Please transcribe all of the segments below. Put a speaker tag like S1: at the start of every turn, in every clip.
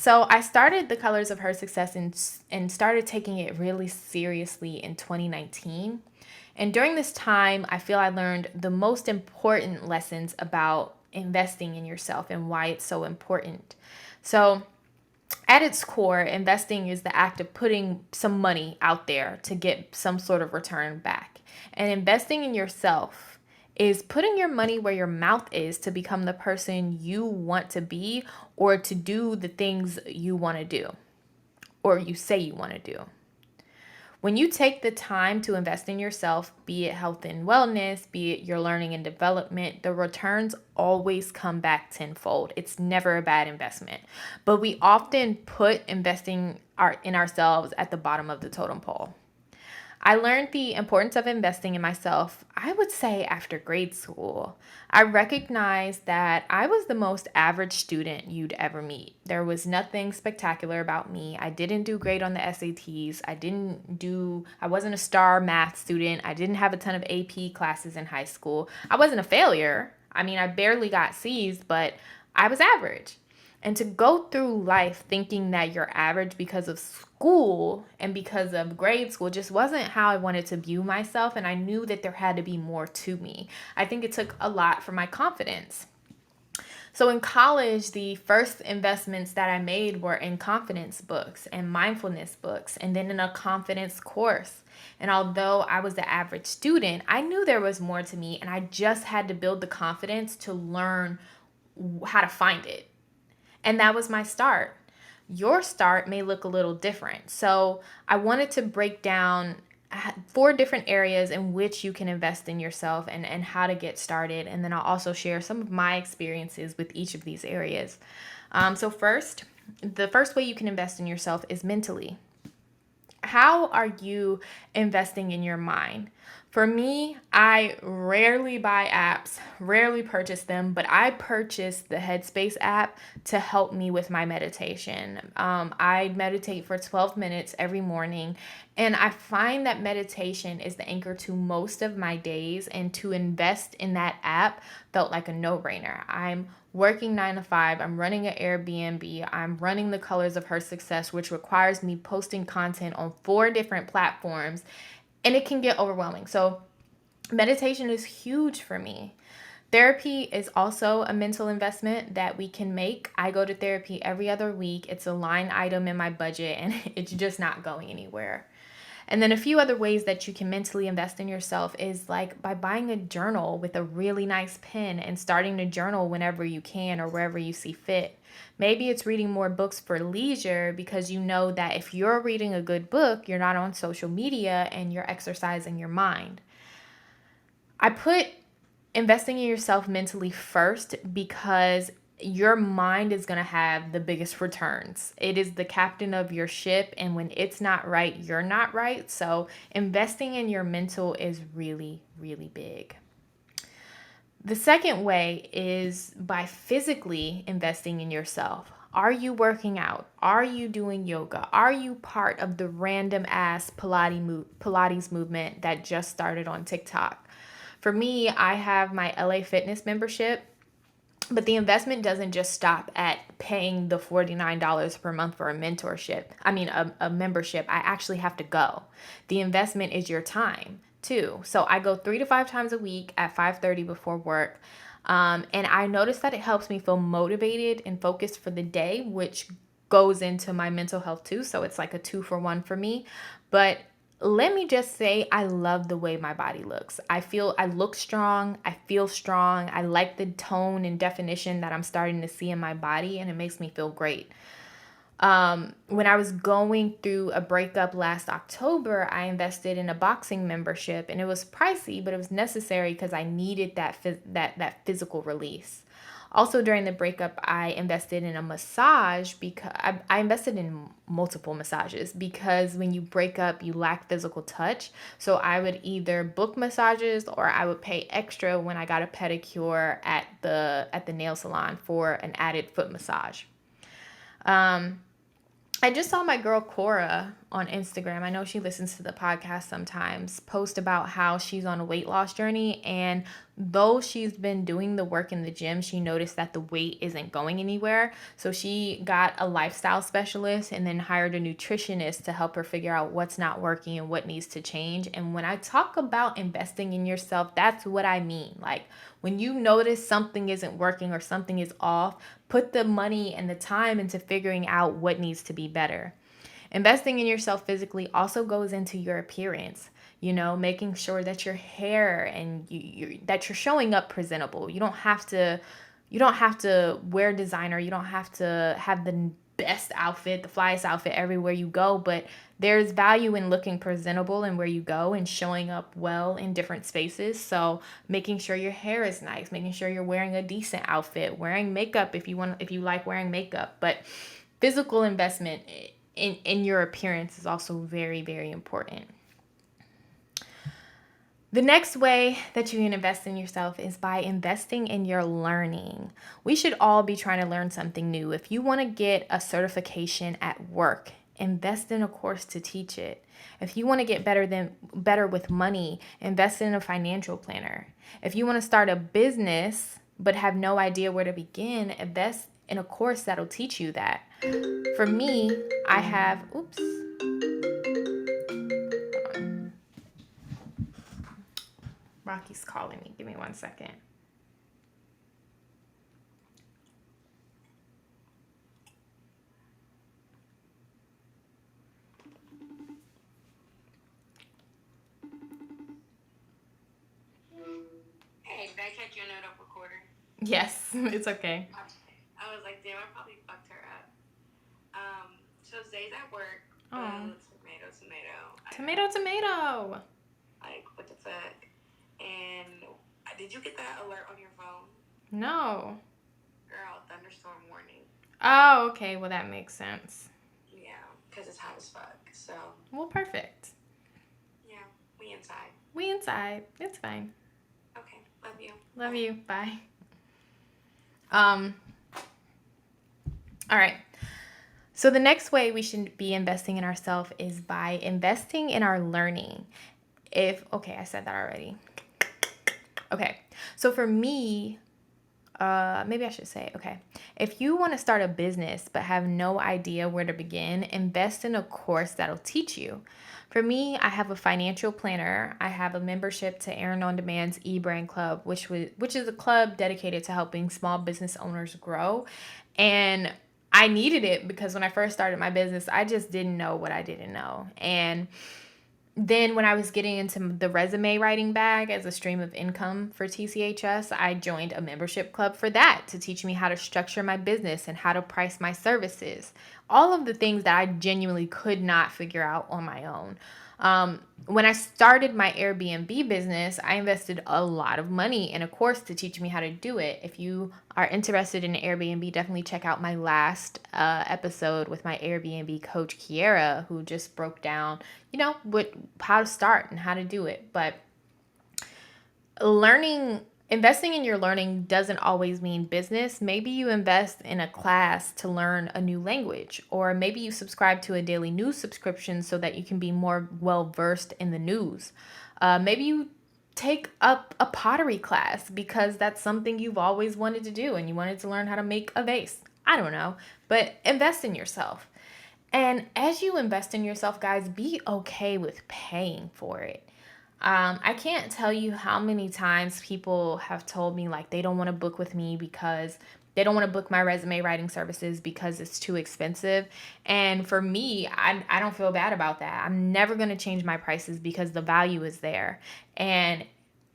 S1: So I started the Colors of Her Success and started taking it really seriously in 2019. And during this time, I feel I learned the most important lessons about investing in yourself and why it's so important. So, at its core, investing is the act of putting some money out there to get some sort of return back. And investing in yourself is putting your money where your mouth is to become the person you want to be or to do the things you want to do or you say you want to do. When you take the time to invest in yourself, be it health and wellness, be it your learning and development, the returns always come back tenfold. It's never a bad investment. But we often put investing in ourselves at the bottom of the totem pole. I learned the importance of investing in myself, I would say, after grade school. I recognized that I was the most average student you'd ever meet. There was nothing spectacular about me. I didn't do great on the SATs. I wasn't a star math student. I didn't have a ton of AP classes in high school. I wasn't a failure. I mean, I barely got C's, but I was average. And to go through life thinking that you're average because of school and because of grade school just wasn't how I wanted to view myself. And I knew that there had to be more to me. I think it took a lot for my confidence. So in college, the first investments that I made were in confidence books and mindfulness books, and then in a confidence course. And although I was the average student, I knew there was more to me, and I just had to build the confidence to learn how to find it. And that was my start. Your start may look a little different. So I wanted to break down 4 different areas in which you can invest in yourself and how to get started. And then I'll also share some of my experiences with each of these areas. The first way you can invest in yourself is mentally. How are you investing in your mind? For me, I rarely buy apps, rarely purchase them, but I purchased the Headspace app to help me with my meditation. I meditate for 12 minutes every morning, and I find that meditation is the anchor to most of my days, and to invest in that app felt like a no-brainer. I'm working 9 to 5, I'm running an Airbnb, I'm running the Colors of Her Success, which requires me posting content on 4 different platforms, and it can get overwhelming. So, meditation is huge for me. Therapy is also a mental investment that we can make. I go to therapy every other week. It's a line item in my budget, and it's just not going anywhere. And then a few other ways that you can mentally invest in yourself is like by buying a journal with a really nice pen and starting to journal whenever you can or wherever you see fit. Maybe it's reading more books for leisure because you know that if you're reading a good book, you're not on social media and you're exercising your mind. I put investing in yourself mentally first because your mind is going to have the biggest returns. It is the captain of your ship, and when it's not right, you're not right. So, investing in your mental is really, really big. The second way is by physically investing in yourself. Are you working out? Are you doing yoga? Are you part of the random ass Pilates movement that just started on TikTok? For me, I have my LA Fitness membership, but the investment doesn't just stop at paying the $49 per month for a mentorship. A membership. I actually have to go. The investment is your time too. So I go 3 to 5 times a week at 5:30 before work. And I notice that it helps me feel motivated and focused for the day, which goes into my mental health too. So it's like a 2 for 1 for me. But let me just say, I love the way my body looks. I look strong. I feel strong. I like the tone and definition that I'm starting to see in my body, and it makes me feel great. When I was going through a breakup last October, I invested in a boxing membership, and it was pricey, but it was necessary because I needed that physical release. Also, during the breakup, I invested in a massage because I invested in multiple massages because when you break up, you lack physical touch. So I would either book massages or I would pay extra when I got a pedicure at the nail salon for an added foot massage. I just saw my girl Cora on Instagram. I know she listens to the podcast sometimes, post about how she's on a weight loss journey. And though she's been doing the work in the gym, she noticed that the weight isn't going anywhere. So she got a lifestyle specialist and then hired a nutritionist to help her figure out what's not working and what needs to change. And when I talk about investing in yourself, that's what I mean. Like, when you notice something isn't working or something is off, put the money and the time into figuring out what needs to be better. Investing in yourself physically also goes into your appearance, making sure that your hair and that you're showing up presentable. You don't have to wear designer. You don't have to have the best outfit, the flyest outfit everywhere you go, but there's value in looking presentable and where you go and showing up well in different spaces. So making sure your hair is nice, making sure you're wearing a decent outfit, wearing makeup if you like wearing makeup. But physical investment in your appearance is also very, very important. The next way that you can invest in yourself is by investing in your learning. We should all be trying to learn something new. If you want to get a certification at work, invest in a course to teach it. If you want to get better with money, invest in a financial planner. If you want to start a business but have no idea where to begin, invest in a course that'll teach you that. For me, I have, oops. Rocky's calling me. Give me 1 second.
S2: Hey, did I catch your note up recording?
S1: Yes, it's okay.
S2: I was like, damn, I probably fucked her up. So Zay's at work.
S1: Oh.
S2: Tomato.
S1: Tomato.
S2: Like, what the fuck? And did you get that alert on your phone?
S1: No.
S2: Girl, thunderstorm warning.
S1: Oh, okay. Well, that makes sense.
S2: Yeah, because it's hot as fuck. So.
S1: Well, perfect.
S2: Yeah, we inside.
S1: We inside. It's fine.
S2: Okay, love you.
S1: Love you. Bye. All right. So the next way we should be investing in ourselves is by investing in our learning. I said that already. Okay. So for me, maybe I should say, okay. If you want to start a business but have no idea where to begin, invest in a course that'll teach you. For me, I have a financial planner. I have a membership to Earn on Demand's eBrand Club, which is a club dedicated to helping small business owners grow. And I needed it because when I first started my business, I just didn't know what I didn't know. And then when I was getting into the resume writing bag as a stream of income for TCHS, I joined a membership club for that to teach me how to structure my business and how to price my services. All of the things that I genuinely could not figure out on my own. When I started my Airbnb business, I invested a lot of money in a course to teach me how to do it. If you are interested in Airbnb, definitely check out my last episode with my Airbnb coach, Kiera, who just broke down, how to start and how to do it. But investing in your learning doesn't always mean business. Maybe you invest in a class to learn a new language, or maybe you subscribe to a daily news subscription so that you can be more well versed in the news. Maybe you take up a pottery class because that's something you've always wanted to do and you wanted to learn how to make a vase. I don't know, but invest in yourself. And as you invest in yourself, guys, be okay with paying for it. I can't tell you how many times people have told me like they don't want to book with me because they don't want to book my resume writing services because it's too expensive. And for me, I don't feel bad about that. I'm never going to change my prices because the value is there. And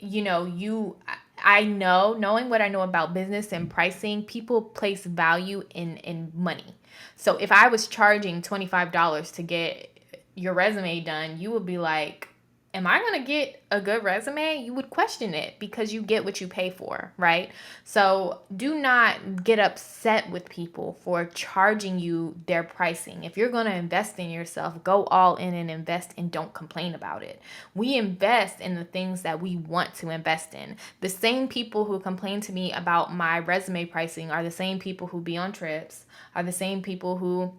S1: I know, knowing what I know about business and pricing, people place value in money. So if I was charging $25 to get your resume done, you would be like, am I going to get a good resume? You would question it because you get what you pay for, right? So do not get upset with people for charging you their pricing. If you're going to invest in yourself, go all in and invest and don't complain about it. We invest in the things that we want to invest in. The same people who complain to me about my resume pricing are the same people who be on trips, are the same people who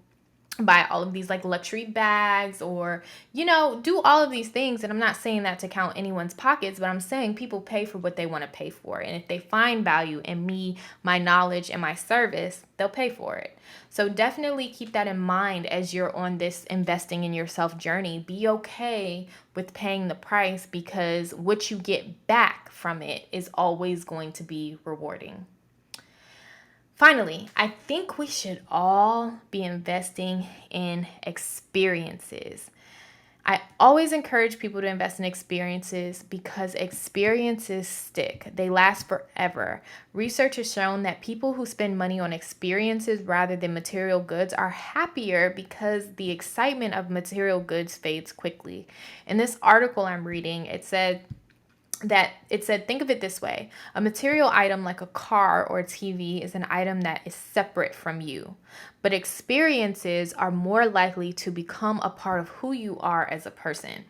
S1: buy all of these like luxury bags, or do all of these things. And I'm not saying that to count anyone's pockets, but I'm saying people pay for what they want to pay for, and if they find value in me, my knowledge, and my service, they'll pay for it. So definitely keep that in mind as you're on this investing in yourself journey. Be okay with paying the price, because what you get back from it is always going to be rewarding. Finally, I think we should all be investing in experiences. I always encourage people to invest in experiences because experiences stick. They last forever. Research has shown that people who spend money on experiences rather than material goods are happier because the excitement of material goods fades quickly. In this article I'm reading, it said, think of it this way: a material item like a car or a TV is an item that is separate from you, but experiences are more likely to become a part of who you are as a person.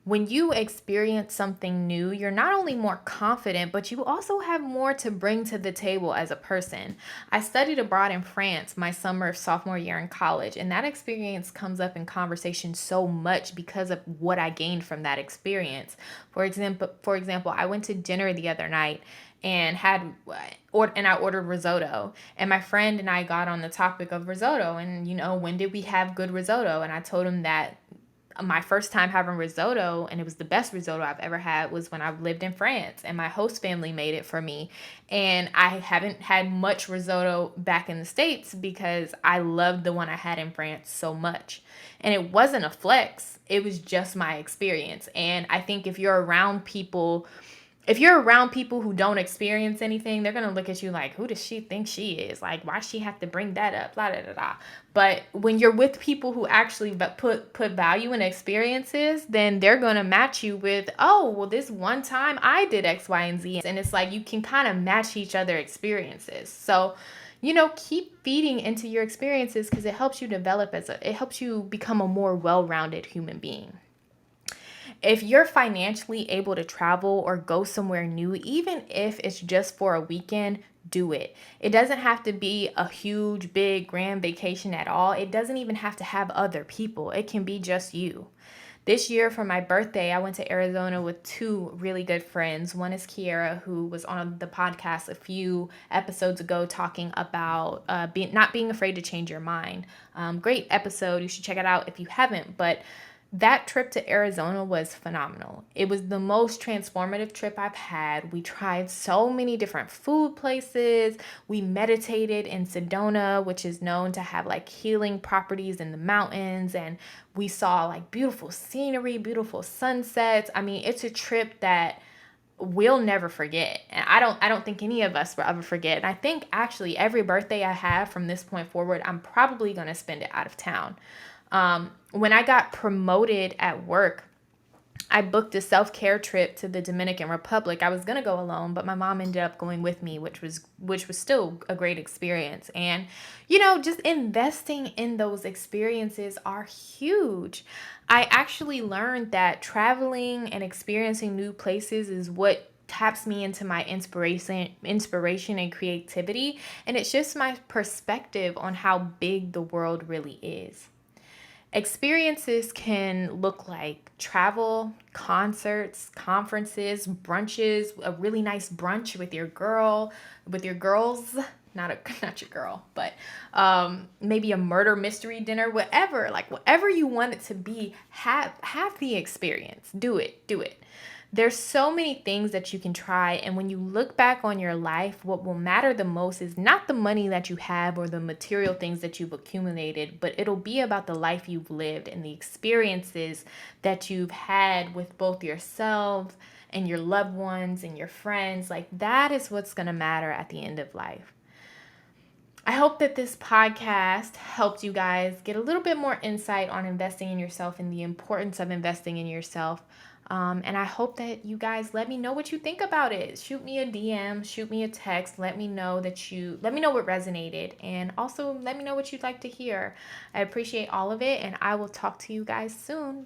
S1: When you experience something new, you're not only more confident, but you also have more to bring to the table as a person. I studied abroad in France my summer of sophomore year in college, and that experience comes up in conversation so much because of what I gained from that experience. For example, I went to dinner the other night and I ordered risotto, and my friend and I got on the topic of risotto, and when did we have good risotto? And I told him that my first time having risotto, and it was the best risotto I've ever had, was when I lived in France and my host family made it for me. And I haven't had much risotto back in the States because I loved the one I had in France so much. And it wasn't a flex, it was just my experience. And I think if you're around people who don't experience anything, they're going to look at you like, who does she think she is? Like, why she have to bring that up? Blah, blah, blah, blah. But when you're with people who actually put value in experiences, then they're going to match you with, oh, well, this one time I did X, Y, and Z. And it's like you can kind of match each other experiences. So, keep feeding into your experiences because it helps you it helps you become a more well-rounded human being. If you're financially able to travel or go somewhere new, even if it's just for a weekend, do it. It doesn't have to be a huge, big, grand vacation at all. It doesn't even have to have other people. It can be just you. This year for my birthday, I went to Arizona with two really good friends. One is Kiera, who was on the podcast a few episodes ago talking about not being afraid to change your mind. Great episode. You should check it out if you haven't. But that trip to Arizona was phenomenal. It was the most transformative trip I've had. We tried so many different food places. We meditated in Sedona, which is known to have like healing properties in the mountains. And we saw like beautiful scenery, beautiful sunsets. I mean, it's a trip that we'll never forget. And I don't think any of us will ever forget. And I think actually every birthday I have from this point forward, I'm probably going to spend it out of town. When I got promoted at work, I booked a self-care trip to the Dominican Republic. I was going to go alone, but my mom ended up going with me, which was still a great experience. And just investing in those experiences are huge. I actually learned that traveling and experiencing new places is what taps me into my inspiration and creativity, and it's just my perspective on how big the world really is. Experiences can look like travel, concerts, conferences, brunches, a really nice brunch with your girls, not your girl, but maybe a murder mystery dinner, whatever you want it to be, have the experience. Do it. There's so many things that you can try, and when you look back on your life, what will matter the most is not the money that you have or the material things that you've accumulated, but it'll be about the life you've lived and the experiences that you've had with both yourself and your loved ones and your friends. Like, that is what's going to matter at the end of life. I hope that this podcast helped you guys get a little bit more insight on investing in yourself and the importance of investing in yourself. And I hope that you guys let me know what you think about it. Shoot me a DM, shoot me a text. Let me know what resonated, and also let me know what you'd like to hear. I appreciate all of it, and I will talk to you guys soon.